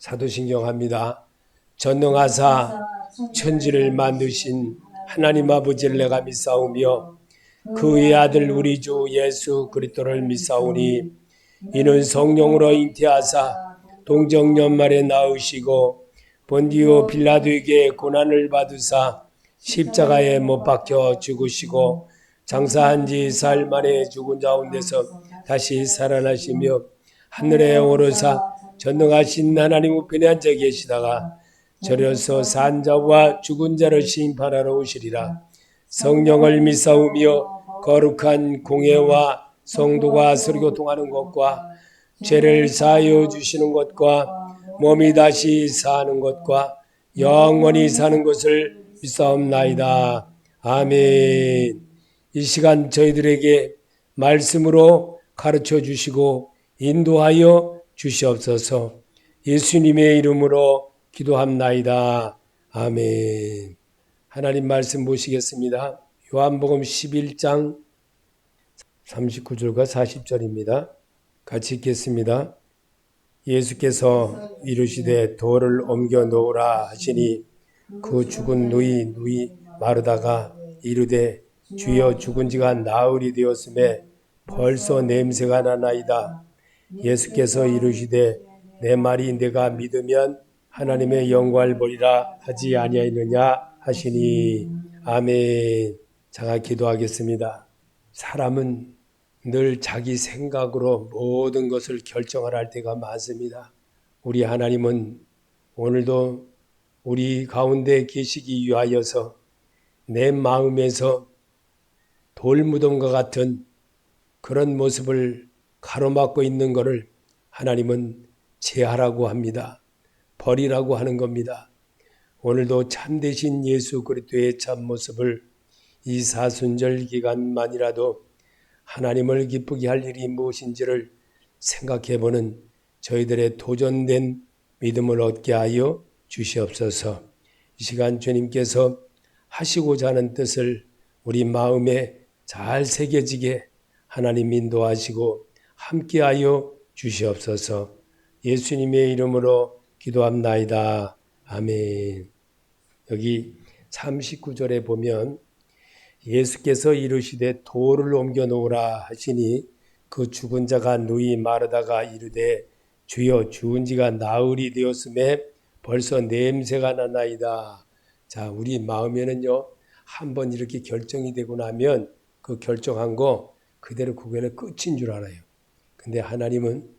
사도신경합니다. 전능하사 천지를 만드신 하나님 아버지를 내가 믿사오며 그의 아들 우리 주 예수 그리스도를 믿사오니 이는 성령으로 잉태하사 동정연말에 낳으시고 본디오 빌라도에게 고난을 받으사 십자가에 못 박혀 죽으시고 장사한 지 사흘 만에 죽은 가운데서 다시 살아나시며 하늘에 오르사 전능하신 하나님 우편에 앉아 계시다가 저려서 산 자와 죽은 자를 심판하러 오시리라. 성령을 믿사오며 거룩한 공예와 성도가 서로교통하는 것과 죄를 사하여 주시는 것과 몸이 다시 사는 것과 영원히 사는 것을 믿사옵나이다. 아멘. 이 시간 저희들에게 말씀으로 가르쳐 주시고 인도하여 주시옵소서. 예수님의 이름으로 기도합나이다. 아멘. 하나님 말씀 보시겠습니다. 요한복음 11장 39절과 40절입니다. 같이 읽겠습니다. 예수께서 이르시되 돌을 옮겨 놓으라 하시니 그 죽은 누이 마르다가 이르되 주여 죽은 지가 나흘이 되었음에 벌써 냄새가 나나이다. 예수께서 이르시되 내 말이 내가 믿으면 하나님의 영광을 보리라 하지 아니하였느냐 하시니. 아멘. 제가 기도하겠습니다. 사람은 늘 자기 생각으로 모든 것을 결정을 할 때가 많습니다. 우리 하나님은 오늘도 우리 가운데 계시기 위하여서 내 마음에서 돌무덤과 같은 그런 모습을 가로막고 있는 것을 하나님은 제하라고 합니다. 버리라고 하는 겁니다. 오늘도 참되신 예수 그리스도의 참모습을 이 사순절 기간만이라도 하나님을 기쁘게 할 일이 무엇인지를 생각해보는 저희들의 도전된 믿음을 얻게 하여 주시옵소서. 이 시간 주님께서 하시고자 하는 뜻을 우리 마음에 잘 새겨지게 하나님 인도하시고 함께하여 주시옵소서. 예수님의 이름으로 기도합나이다. 아멘. 여기 39절에 보면 예수께서 이르시되 돌을 옮겨 놓으라 하시니 그 죽은 자가 누이 마르다가 이르되 주여 죽은 지가 나흘이 되었음에 벌써 냄새가 나나이다. 자, 우리 마음에는요, 한번 이렇게 결정이 되고 나면 그 결정한 거 그대로 그거는 끝인 줄 알아요. 근데 하나님은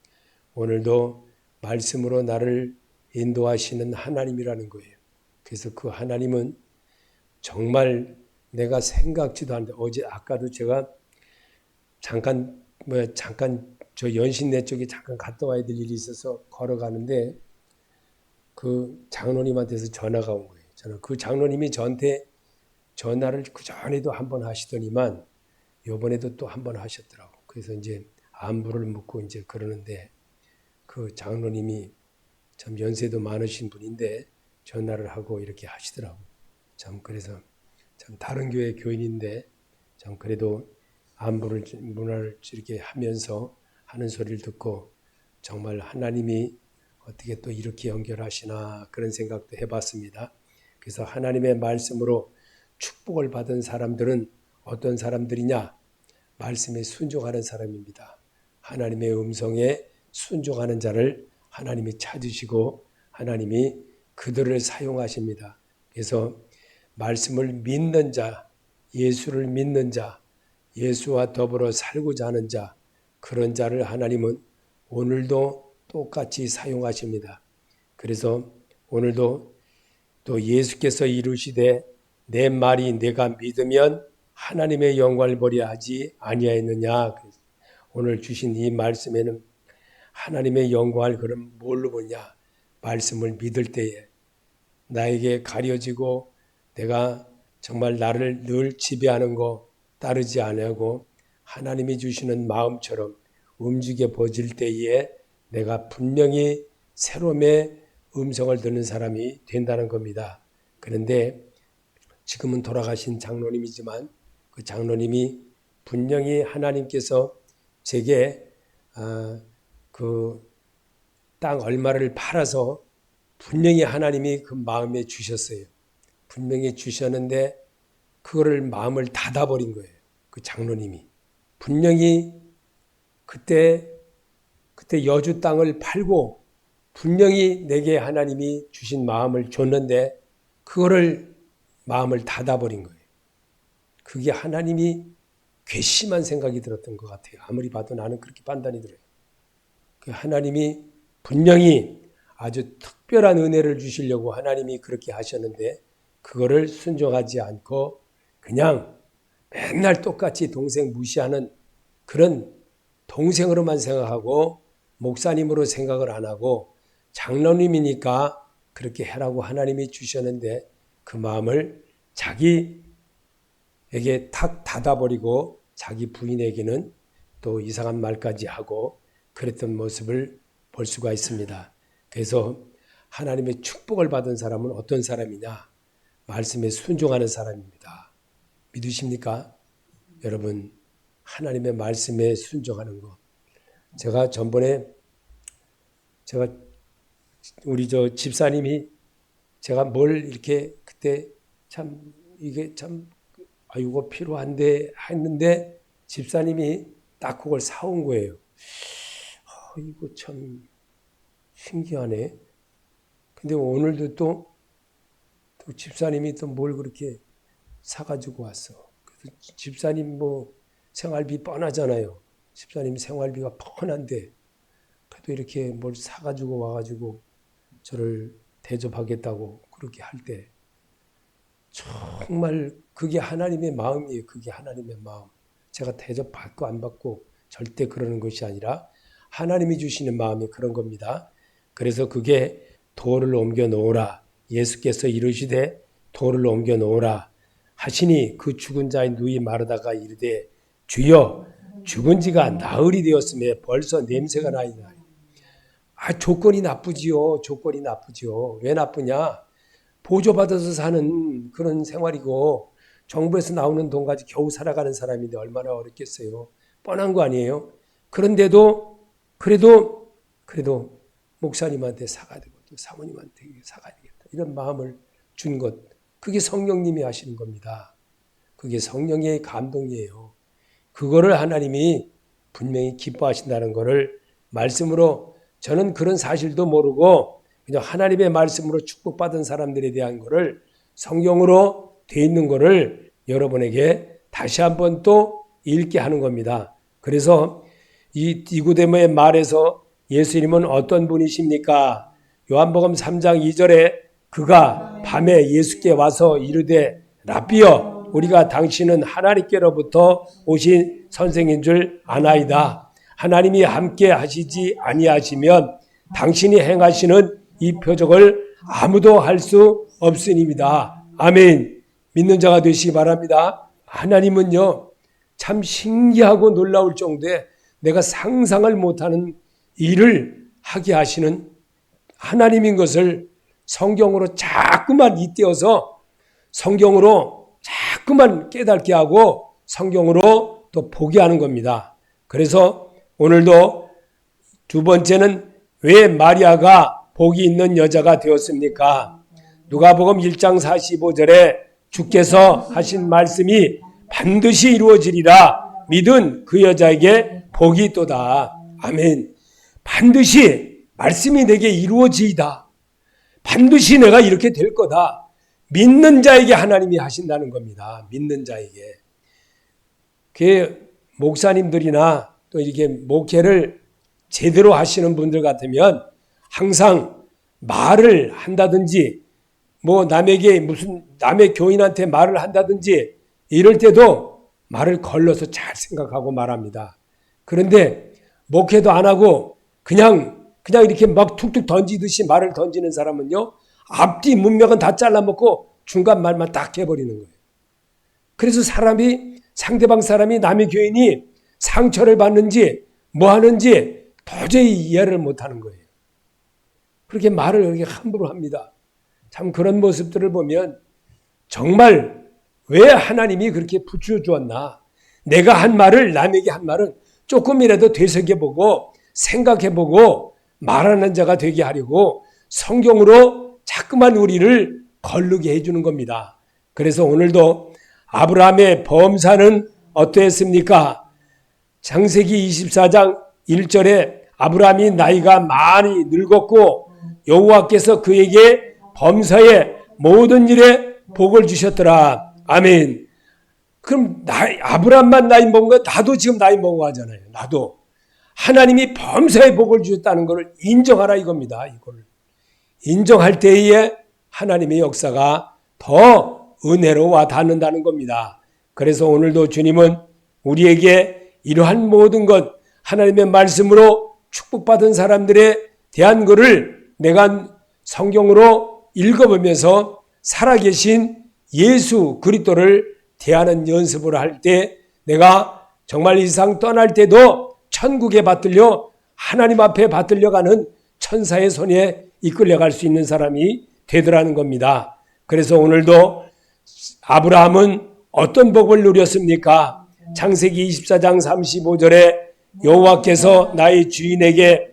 오늘도 말씀으로 나를 인도하시는 하나님이라는 거예요. 그래서 그 하나님은 정말 내가 생각지도 않는데 아까도 제가 잠깐 저 연신내 쪽에 잠깐 갔다 와야 될 일이 있어서 걸어가는데 그 장로님한테서 전화가 온 거예요. 그 장로님이 저한테 전화를 그 전에도 한 번 하시더니만 이번에도 또 한 번 하셨더라고. 그래서 이제 안부를 묻고 이제 그러는데 그 장로님이 참 연세도 많으신 분인데 전화를 하고 이렇게 하시더라고. 참 그래서 참 다른 교회 교인인데 참 그래도 안부를 문화를 이렇게 하면서 하는 소리를 듣고 정말 하나님이 어떻게 또 이렇게 연결하시나 그런 생각도 해봤습니다. 그래서 하나님의 말씀으로 축복을 받은 사람들은 어떤 사람들이냐? 말씀에 순종하는 사람입니다. 하나님의 음성에 순종하는 자를 하나님이 찾으시고 하나님이 그들을 사용하십니다. 그래서 말씀을 믿는 자, 예수를 믿는 자, 예수와 더불어 살고자 하는 자, 그런 자를 하나님은 오늘도 똑같이 사용하십니다. 그래서 오늘도 또 예수께서 이르시되 내 말이 내가 믿으면 하나님의 영광을 보려 하지 아니하였느냐. 오늘 주신 이 말씀에는 하나님의 영광을 그럼 뭘로 보냐? 말씀을 믿을 때에 나에게 가려지고 내가 정말 나를 늘 지배하는 거 따르지 아니하고 하나님이 주시는 마음처럼 움직여 보질 때에 내가 분명히 새로움의 음성을 듣는 사람이 된다는 겁니다. 그런데 지금은 돌아가신 장로님이지만 그 장로님이 분명히 하나님께서 제게 그 땅 얼마를 팔아서 분명히 하나님이 그 마음에 주셨어요. 분명히 주셨는데 그거를 마음을 닫아버린 거예요. 그 장로님이. 분명히 그때 여주 땅을 팔고 분명히 내게 하나님이 주신 마음을 줬는데 그거를 마음을 닫아버린 거예요. 그게 하나님이 괘씸한 생각이 들었던 것 같아요. 아무리 봐도 나는 그렇게 판단이 들어요. 그 하나님이 분명히 아주 특별한 은혜를 주시려고 하나님이 그렇게 하셨는데 그거를 순종하지 않고 그냥 맨날 똑같이 동생 무시하는 그런 동생으로만 생각하고 목사님으로 생각을 안 하고 장로님이니까 그렇게 해라고 하나님이 주셨는데 그 마음을 자기에게 탁 닫아버리고 자기 부인에게는 또 이상한 말까지 하고 그랬던 모습을 볼 수가 있습니다. 그래서 하나님의 축복을 받은 사람은 어떤 사람이냐? 말씀에 순종하는 사람입니다. 믿으십니까? 여러분, 하나님의 말씀에 순종하는 것. 제가 전번에 우리 집사님이 제가 뭘 이렇게 그때 참 이게 참 이거 필요한데 했는데 집사님이 딱 그걸 사온 거예요. 이거 참 신기하네. 근데 오늘도 또 집사님이 또 뭘 그렇게 사가지고 왔어. 그래서 집사님 뭐 생활비 뻔하잖아요. 집사님 생활비가 뻔한데 그래도 이렇게 뭘 사가지고 와가지고 저를 대접하겠다고 그렇게 할 때 정말 그게 하나님의 마음이에요. 그게 하나님의 마음. 제가 대접받고 안 받고 절대 그러는 것이 아니라 하나님이 주시는 마음이 그런 겁니다. 그래서 그게 돌을 옮겨 놓으라. 예수께서 이르시되 돌을 옮겨 놓으라 하시니 그 죽은 자의 누이 마르다가 이르되 주여 죽은 지가 나흘이 되었음에 벌써 냄새가 나이다. 조건이 나쁘지요. 조건이 나쁘지요. 왜 나쁘냐? 보조받아서 사는 그런 생활이고 정부에서 나오는 돈 가지고 겨우 살아가는 사람인데 얼마나 어렵겠어요. 뻔한 거 아니에요. 그런데도 그래도 목사님한테 사가야 되고 또 사모님한테 사가야 되겠다. 이런 마음을 준 것. 그게 성령님이 하시는 겁니다. 그게 성령의 감동이에요. 그거를 하나님이 분명히 기뻐하신다는 것을 말씀으로 저는 그런 사실도 모르고 그냥 하나님의 말씀으로 축복받은 사람들에 대한 것을 성경으로 돼 있는 것을 여러분에게 다시 한번 또 읽게 하는 겁니다. 그래서 이 니고데모의 말에서 예수님은 어떤 분이십니까? 요한복음 3장 2절에 그가 밤에 예수께 와서 이르되 랍비여 우리가 당신은 하나님께로부터 오신 선생인 줄 아나이다. 하나님이 함께 하시지 아니하시면 당신이 행하시는 이 표적을 아무도 할 수 없으니이다. 아멘. 믿는 자가 되시기 바랍니다. 하나님은요 참 신기하고 놀라울 정도에 내가 상상을 못하는 일을 하게 하시는 하나님인 것을 성경으로 자꾸만 잇대어서 성경으로 자꾸만 깨닫게 하고 성경으로 또 보게 하는 겁니다. 그래서 오늘도 두 번째는 왜 마리아가 복이 있는 여자가 되었습니까? 누가복음 1장 45절에 주께서 하신 말씀이 반드시 이루어지리라 믿은 그 여자에게 복이 있도다. 아멘. 반드시 말씀이 내게 이루어지이다. 반드시 내가 이렇게 될 거다. 믿는 자에게 하나님이 하신다는 겁니다. 믿는 자에게. 그 목사님들이나 또 이렇게 목회를 제대로 하시는 분들 같으면 항상 말을 한다든지 뭐 남에게 무슨 남의 교인한테 말을 한다든지 이럴 때도 말을 걸러서 잘 생각하고 말합니다. 그런데 목회도 안 하고 그냥 이렇게 막 툭툭 던지듯이 말을 던지는 사람은요. 앞뒤 문맥은 다 잘라먹고 중간 말만 딱 해버리는 거예요. 그래서 상대방 사람이 남의 교인이 상처를 받는지 뭐 하는지 도저히 이해를 못하는 거예요. 그렇게 말을 그렇게 함부로 합니다. 참 그런 모습들을 보면 정말 왜 하나님이 그렇게 붙여주었나. 내가 한 말을 남에게 한 말은 조금이라도 되새겨보고 생각해보고 말하는 자가 되게 하려고 성경으로 자꾸만 우리를 거르게 해주는 겁니다. 그래서 오늘도 아브라함의 범사는 어떠했습니까? 창세기 24장 1절에 아브라함이 나이가 많이 늙었고 여호와께서 그에게 범사의 모든 일에 복을 주셨더라. 아멘. 그럼 아브라함만 나이 먹은 거 나도 지금 나이 먹어 하잖아요. 나도. 하나님이 범사의 복을 주셨다는 것을 인정하라 이겁니다. 이걸 인정할 때에 하나님의 역사가 더 은혜로 와 닿는다는 겁니다. 그래서 오늘도 주님은 우리에게 이러한 모든 것 하나님의 말씀으로 축복받은 사람들에 대한 것을 내가 성경으로 읽어보면서 살아계신 예수 그리스도를 대하는 연습을 할 때 내가 정말 이 세상 떠날 때도 천국에 받들려 하나님 앞에 받들려가는 천사의 손에 이끌려갈 수 있는 사람이 되더라는 겁니다. 그래서 오늘도 아브라함은 어떤 복을 누렸습니까? 창세기 24장 35절에 여호와께서 나의 주인에게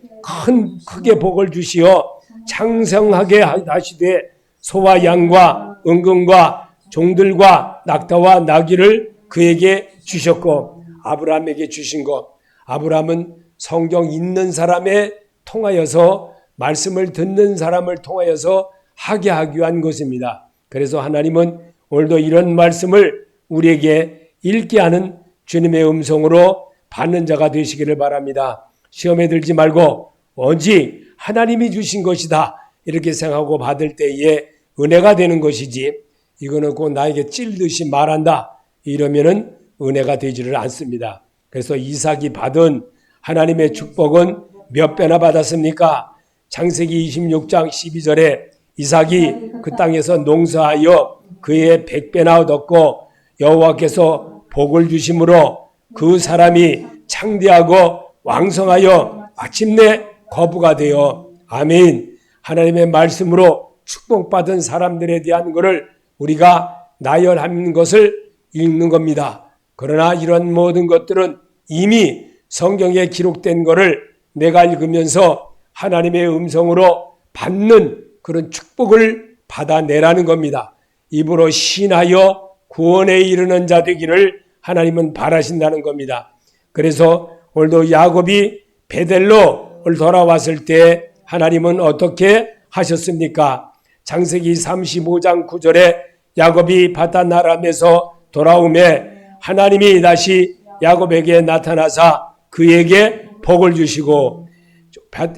크게 복을 주시어 창성하게 하시되 소와 양과 은금과 종들과 낙타와 나귀를 그에게 주셨고 아브라함에게 주신 것. 아브라함은 성경 읽는 사람에 통하여서 말씀을 듣는 사람을 통하여서 하게 하기 위한 것입니다. 그래서 하나님은 오늘도 이런 말씀을 우리에게 읽게 하는 주님의 음성으로 받는 자가 되시기를 바랍니다. 시험에 들지 말고 오직 하나님이 주신 것이다 이렇게 생각하고 받을 때에 은혜가 되는 것이지 이거는 꼭 나에게 찔듯이 말한다 이러면은 은혜가 되지를 않습니다. 그래서 이삭이 받은 하나님의 축복은 몇 배나 받았습니까? 창세기 26장 12절에 이삭이 그 땅에서 농사하여 그의 100배나 얻었고 여호와께서 복을 주심으로 그 사람이 창대하고 왕성하여 마침내 거부가 되어 아멘. 하나님의 말씀으로 축복받은 사람들에 대한 것을 우리가 나열하는 것을 읽는 겁니다. 그러나 이런 모든 것들은 이미 성경에 기록된 것을 내가 읽으면서 하나님의 음성으로 받는 그런 축복을 받아내라는 겁니다. 입으로 신하여 구원에 이르는 자 되기를 하나님은 바라신다는 겁니다. 그래서 오늘도 야곱이 베델로를 돌아왔을 때 하나님은 어떻게 하셨습니까? 창세기 35장 9절에 야곱이 바단 아람에서 돌아오매 하나님이 다시 야곱에게 나타나사 그에게 복을 주시고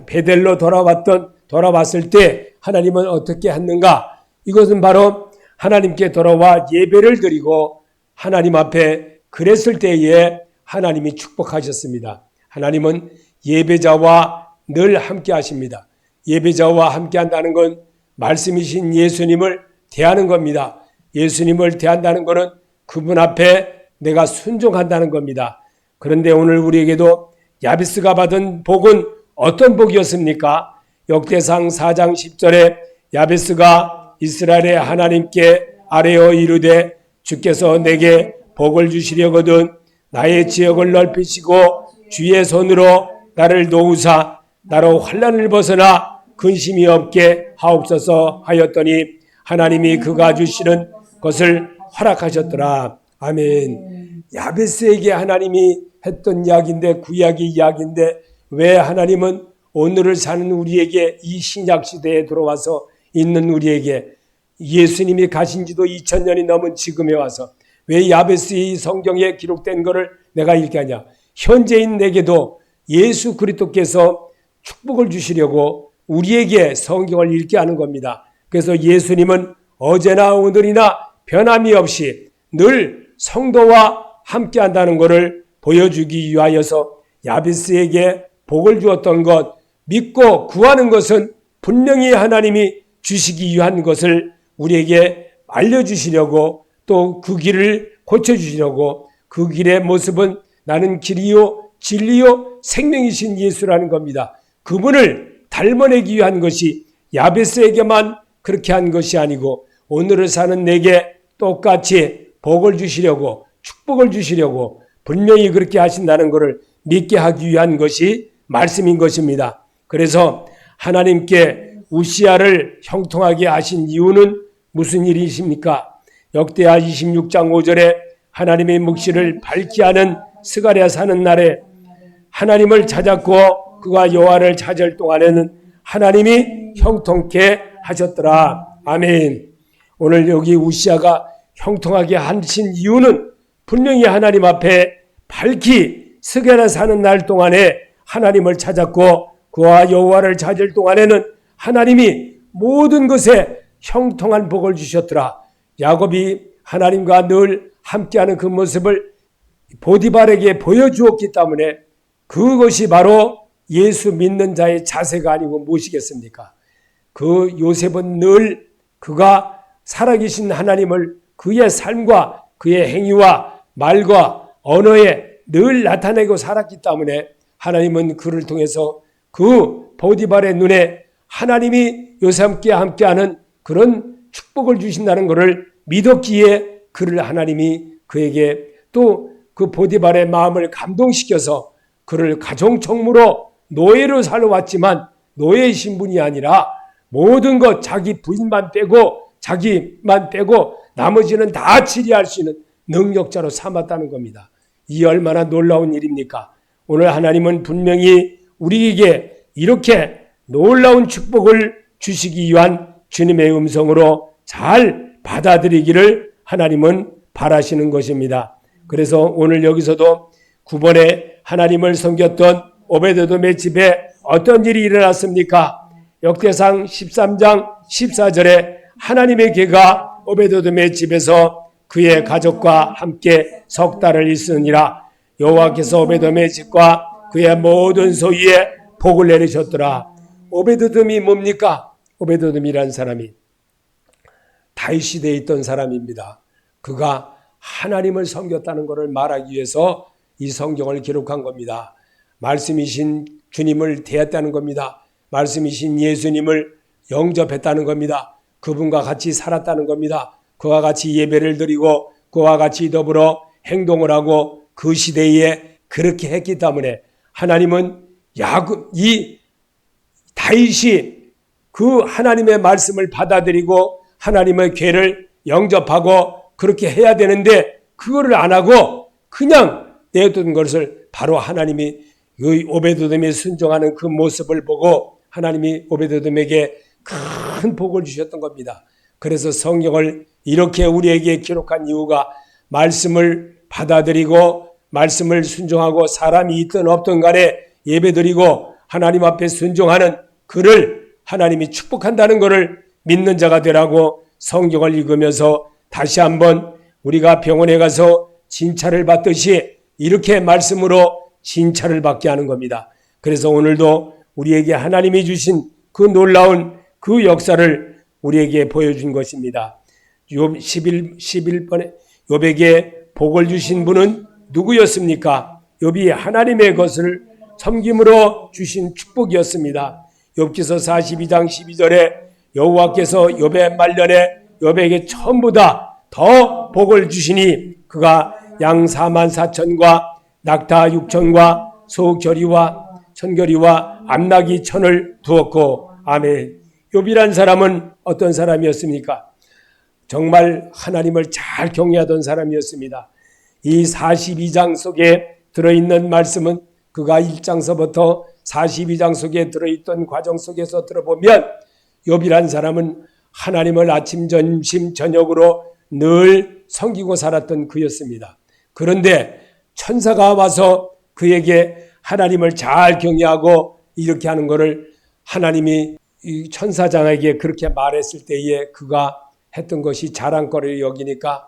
베델로 돌아왔을 때 하나님은 어떻게 했는가? 이것은 바로 하나님께 돌아와 예배를 드리고 하나님 앞에 그랬을 때에 하나님이 축복하셨습니다. 하나님은 예배자와 늘 함께 하십니다. 예배자와 함께 한다는 건 말씀이신 예수님을 대하는 겁니다. 예수님을 대한다는 것은 그분 앞에 내가 순종한다는 겁니다. 그런데 오늘 우리에게도 야베스가 받은 복은 어떤 복이었습니까? 역대상 4장 10절에 야베스가 이스라엘의 하나님께 아뢰어 이르되 주께서 내게 복을 주시려거든 나의 지역을 넓히시고 주의 손으로 나를 도우사 나로 환난을 벗어나 근심이 없게 하옵소서 하였더니 하나님이 그가 주시는 것을 허락하셨더라. 아멘. 야베스에게 하나님이 했던 이야기인데 구약의 이야기인데 왜 하나님은 오늘을 사는 우리에게 이 신약 시대에 들어와서 있는 우리에게 예수님이 가신 지도 2000년이 넘은 지금에 와서 왜 야베스의 성경에 기록된 것을 내가 읽게 하냐? 현재인 내게도 예수 그리스도께서 축복을 주시려고 우리에게 성경을 읽게 하는 겁니다. 그래서 예수님은 어제나 오늘이나 변함이 없이 늘 성도와 함께 한다는 것을 보여주기 위하여서 야베스에게 복을 주었던 것, 믿고 구하는 것은 분명히 하나님이 주시기 위한 것을 우리에게 알려주시려고 또 그 길을 고쳐주시려고 그 길의 모습은 나는 길이요 진리요 생명이신 예수라는 겁니다. 그분을 닮아내기 위한 것이 야베스에게만 그렇게 한 것이 아니고 오늘을 사는 내게 똑같이 복을 주시려고 축복을 주시려고 분명히 그렇게 하신다는 것을 믿게 하기 위한 것이 말씀인 것입니다. 그래서 하나님께 우시야를 형통하게 하신 이유는 무슨 일이십니까? 역대하 26장 5절에 하나님의 묵시를 밝히 하는 스가랴 사는 날에 하나님을 찾았고 그가 여호와를 찾을 동안에는 하나님이 형통케 하셨더라. 아멘. 오늘 여기 우시야가 형통하게 하신 이유는 분명히 하나님 앞에 밝히 스가랴 사는 날 동안에 하나님을 찾았고 그와 여호와를 찾을 동안에는 하나님이 모든 것에 형통한 복을 주셨더라. 야곱이 하나님과 늘 함께하는 그 모습을 보디발에게 보여주었기 때문에 그것이 바로 예수 믿는 자의 자세가 아니고 무엇이겠습니까? 그 요셉은 늘 그가 살아계신 하나님을 그의 삶과 그의 행위와 말과 언어에 늘 나타내고 살았기 때문에 하나님은 그를 통해서 그 보디발의 눈에 하나님이 요셉과 함께하는 그런 축복을 주신다는 것을 믿었기에 그를 하나님이 그에게 또 그 보디발의 마음을 감동시켜서 그를 가정총무로 노예로 살아왔지만 노예의 신분이 아니라 모든 것 자기 부인만 빼고 자기만 빼고 나머지는 다 치리할 수 있는 능력자로 삼았다는 겁니다. 이 얼마나 놀라운 일입니까? 오늘 하나님은 분명히 우리에게 이렇게 놀라운 축복을 주시기 위한 주님의 음성으로 잘 받아들이기를 하나님은 바라시는 것입니다. 그래서 오늘 여기서도 9번에 하나님을 섬겼던 오베드돔의 집에 어떤 일이 일어났습니까? 역대상 13장 14절에 하나님의 괴가 오베드돔의 집에서 그의 가족과 함께 석 달을 있으니라. 여호와께서 오베돔의 집과 그의 모든 소유에 복을 내리셨더라. 오베드돔이 뭡니까? 오베드돔이라는 사람이 다윗 시대에 있던 사람입니다. 그가 하나님을 섬겼다는 것을 말하기 위해서 이 성경을 기록한 겁니다. 말씀이신 주님을 대했다는 겁니다. 말씀이신 예수님을 영접했다는 겁니다. 그분과 같이 살았다는 겁니다. 그와 같이 예배를 드리고 그와 같이 더불어 행동을 하고 그 시대에 그렇게 했기 때문에 하나님은 이 다윗이 그 하나님의 말씀을 받아들이고 하나님의 괴를 영접하고 그렇게 해야 되는데 그거를 안 하고 그냥 내어둔 것을 바로 하나님이 오베드돔이 순종하는 그 모습을 보고 하나님이 오베드돔에게 큰 복을 주셨던 겁니다. 그래서 성경을 이렇게 우리에게 기록한 이유가 말씀을 받아들이고 말씀을 순종하고 사람이 있든 없든 간에 예배드리고 하나님 앞에 순종하는 그를 하나님이 축복한다는 것을 믿는 자가 되라고 성경을 읽으면서 다시 한번 우리가 병원에 가서 진찰을 받듯이 이렇게 말씀으로 진찰을 받게 하는 겁니다. 그래서 오늘도 우리에게 하나님이 주신 그 놀라운 그 역사를 우리에게 보여준 것입니다. 욥 11번에 욥에게 복을 주신 분은 누구였습니까? 욥이 하나님의 것을 섬김으로 주신 축복이었습니다. 욥기서 42장 12절에 여호와께서 욥의 말년에 욥에게 처음보다 더 복을 주시니 그가 양 4만 4천과 낙타 6천과 소 결이와 천결이와 암나기 1,000을 두었고 아멘. 욥이란 사람은 어떤 사람이었습니까? 정말 하나님을 잘 경외하던 사람이었습니다. 이 42장 속에 들어있는 말씀은 그가 1장서부터 42장 속에 들어있던 과정 속에서 들어보면 욥이란 사람은 하나님을 아침, 점심, 저녁으로 늘 섬기고 살았던 그였습니다. 그런데 천사가 와서 그에게 하나님을 잘 경외하고 이렇게 하는 것을 하나님이 이 천사장에게 그렇게 말했을 때에 그가 했던 것이 자랑거리를 여기니까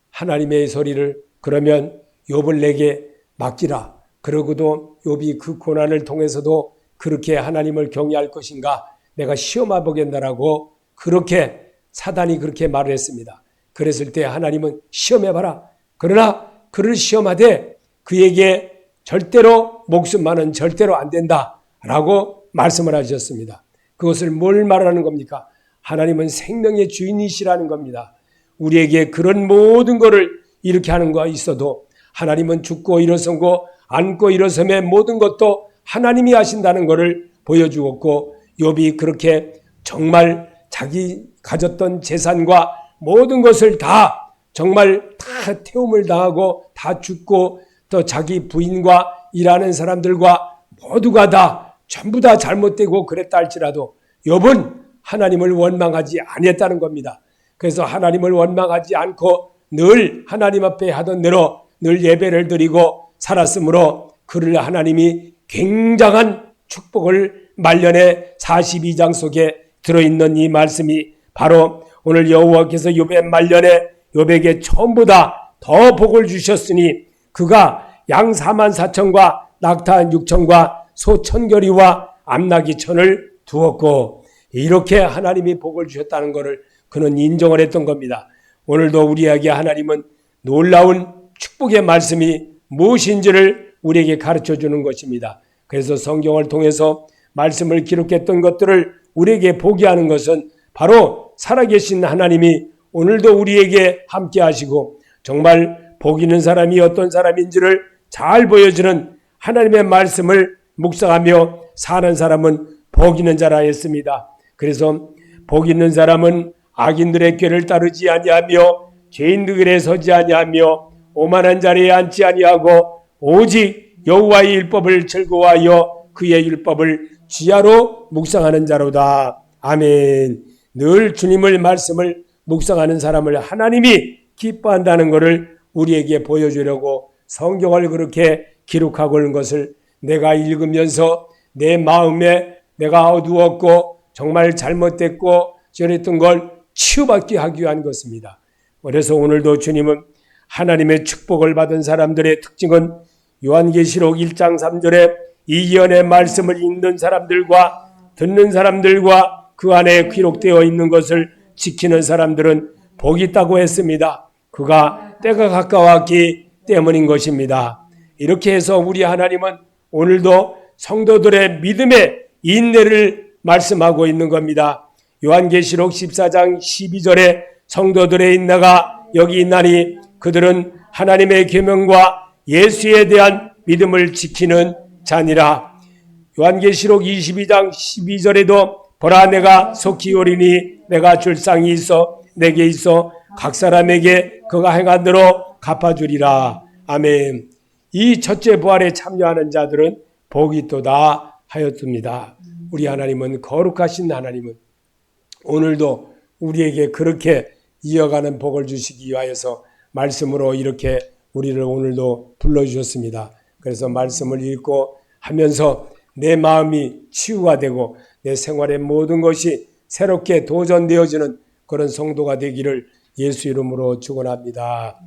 하나님의 소리를 그러면 욥을 내게 맡기라. 그러고도 욥이 그 고난을 통해서도 그렇게 하나님을 경외할 것인가 내가 시험해 보겠다라고 그렇게 사단이 그렇게 말을 했습니다. 그랬을 때 하나님은 시험해봐라. 그러나 그를 시험하되 그에게 절대로 목숨만은 절대로 안 된다라고 말씀을 하셨습니다. 그것을 뭘 말하는 겁니까? 하나님은 생명의 주인이시라는 겁니다. 우리에게 그런 모든 것을 이렇게 하는 거 있어도 하나님은 죽고 일어서고 앉고 일어섬의 모든 것도 하나님이 하신다는 것을 보여주었고 욥이 그렇게 정말 자기 가졌던 재산과 모든 것을 다 정말 다 태움을 당하고 다 죽고 또 자기 부인과 일하는 사람들과 모두가 다 전부 다 잘못되고 그랬다 할지라도 욥은 하나님을 원망하지 아니했다는 겁니다. 그래서 하나님을 원망하지 않고 늘 하나님 앞에 하던 대로 늘 예배를 드리고 살았으므로 그를 하나님이 굉장한 축복을 말년에 42장 속에 들어있는 이 말씀이 바로 오늘 여호와께서 욥의 말년에 욥에게 처음보다 더 복을 주셨으니 그가 양 44,000과 낙타 6,000과 소 1,000결이와 암나귀 1,000을 두었고 이렇게 하나님이 복을 주셨다는 것을 그는 인정을 했던 겁니다. 오늘도 우리에게 하나님은 놀라운 축복의 말씀이 무엇인지를 우리에게 가르쳐 주는 것입니다. 그래서 성경을 통해서 말씀을 기록했던 것들을 우리에게 보게 하는 것은 바로 살아계신 하나님이 오늘도 우리에게 함께 하시고 정말 복 있는 사람이 어떤 사람인지를 잘 보여주는 하나님의 말씀을 묵상하며 사는 사람은 복 있는 자라 했습니다. 그래서 복 있는 사람은 악인들의 꾀를 따르지 아니하며 죄인들에 서지 아니하며 오만한 자리에 앉지 아니하고 오직 여호와의 율법을 즐거워하여 그의 율법을 주야로 묵상하는 자로다. 아멘. 늘 주님의 말씀을 묵상하는 사람을 하나님이 기뻐한다는 것을 우리에게 보여주려고 성경을 그렇게 기록하고 있는 것을 내가 읽으면서 내 마음에 내가 어두웠고 정말 잘못됐고 저랬던 걸 치유받게 하기 위한 것입니다. 그래서 오늘도 주님은 하나님의 축복을 받은 사람들의 특징은 요한계시록 1장 3절에 이 예언의 말씀을 읽는 사람들과 듣는 사람들과 그 안에 기록되어 있는 것을 지키는 사람들은 복이 있다고 했습니다. 그가 때가 가까웠기 때문인 것입니다. 이렇게 해서 우리 하나님은 오늘도 성도들의 믿음의 인내를 말씀하고 있는 겁니다. 요한계시록 14장 12절에 성도들의 인내가 여기 있나니 그들은 하나님의 계명과 예수에 대한 믿음을 지키는 자니라. 요한계시록 22장 12절에도 보라 내가 속히 오리니 내가 줄 상이 있어 내게 있어 각 사람에게 그가 행한 대로 갚아주리라. 아멘. 이 첫째 부활에 참여하는 자들은 복이 있도다 하였습니다. 우리 하나님은 거룩하신 하나님은 오늘도 우리에게 그렇게 이어가는 복을 주시기 위하여서 말씀으로 이렇게 우리를 오늘도 불러주셨습니다. 그래서 말씀을 읽고 하면서 내 마음이 치유가 되고 내 생활의 모든 것이 새롭게 도전되어지는 그런 성도가 되기를 예수 이름으로 축원합니다.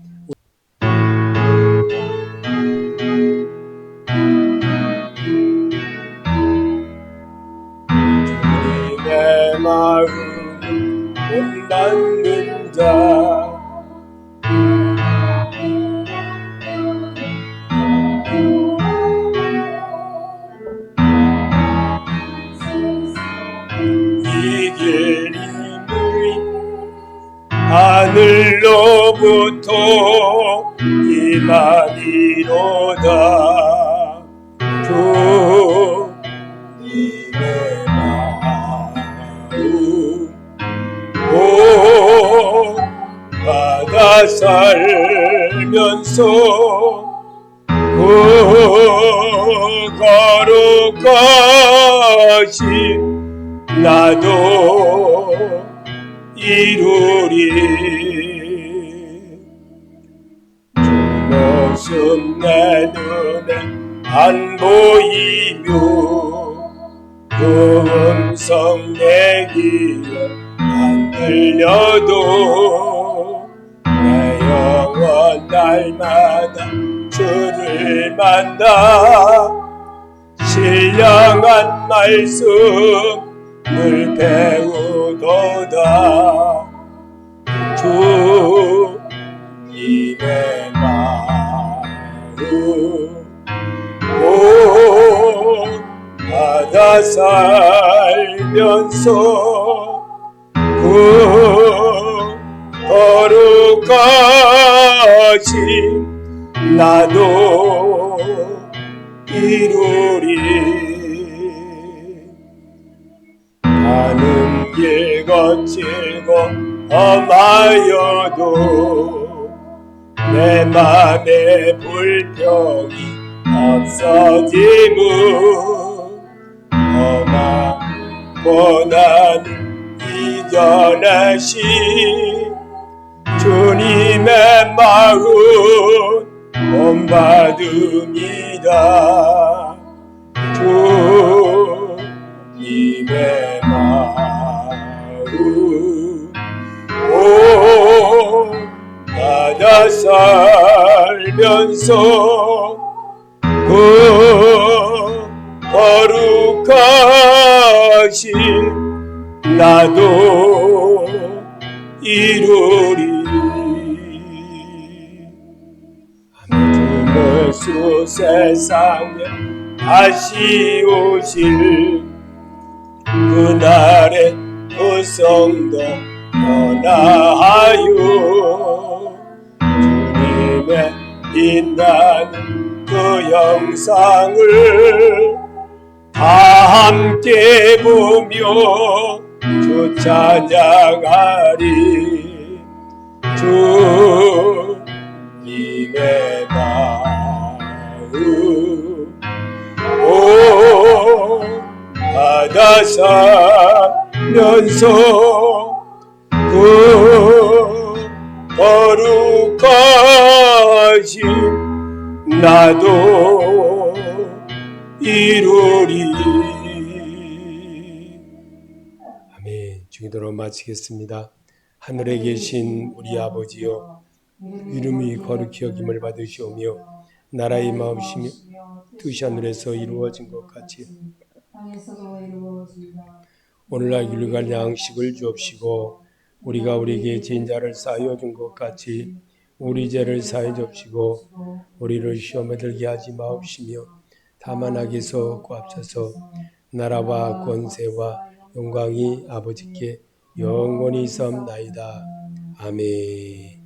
주님의 마음 못 닫는 자 이길 하늘로부터 임하리로다. 주님의 마음 복 받아 살면서 거룩하신 나도 이루리. 주 모습 내 눈에 안 보이며 그 음성 내 귀에 안 들려도 내 영혼 날마다 주를 만나 신령한 말씀을 배우도다. 주님의 마음 복 받아 살면서 거룩하신 나도 이루리. 거칠고 험하여도 내 맘의 불평이 없어짐은 험한 고난 이겨내신 주님의 마음 본받음이다. 주님의 마음 받아 살면서 그 거룩하신 나도 이루리. 주물수 세상에 다시 오실 그날의 그 성도 변화하여 주님의 빛나는 그 영상을 다 함께 보며 주 찬양하리. 주님의 마음 받아 살면서 그 거룩하신 나도 이루리. 아멘. 주기도로 마치겠습니다. 하늘에 계신 우리 아버지여, 이름이 거룩히 여김을 받으시오며 나라의 마음이시며 뜻이 하늘에서 이루어진 것 같이 오늘날 일용할 양식을 주옵시고 우리가 우리에게 죄인 자를 사하여 준 것 같이 우리 죄를 사하여 주옵시고 우리를 시험에 들게 하지 마옵시며 다만 악에서 구하옵소서. 나라와 권세와 영광이 아버지께 영원히 있사옵나이다. 아멘.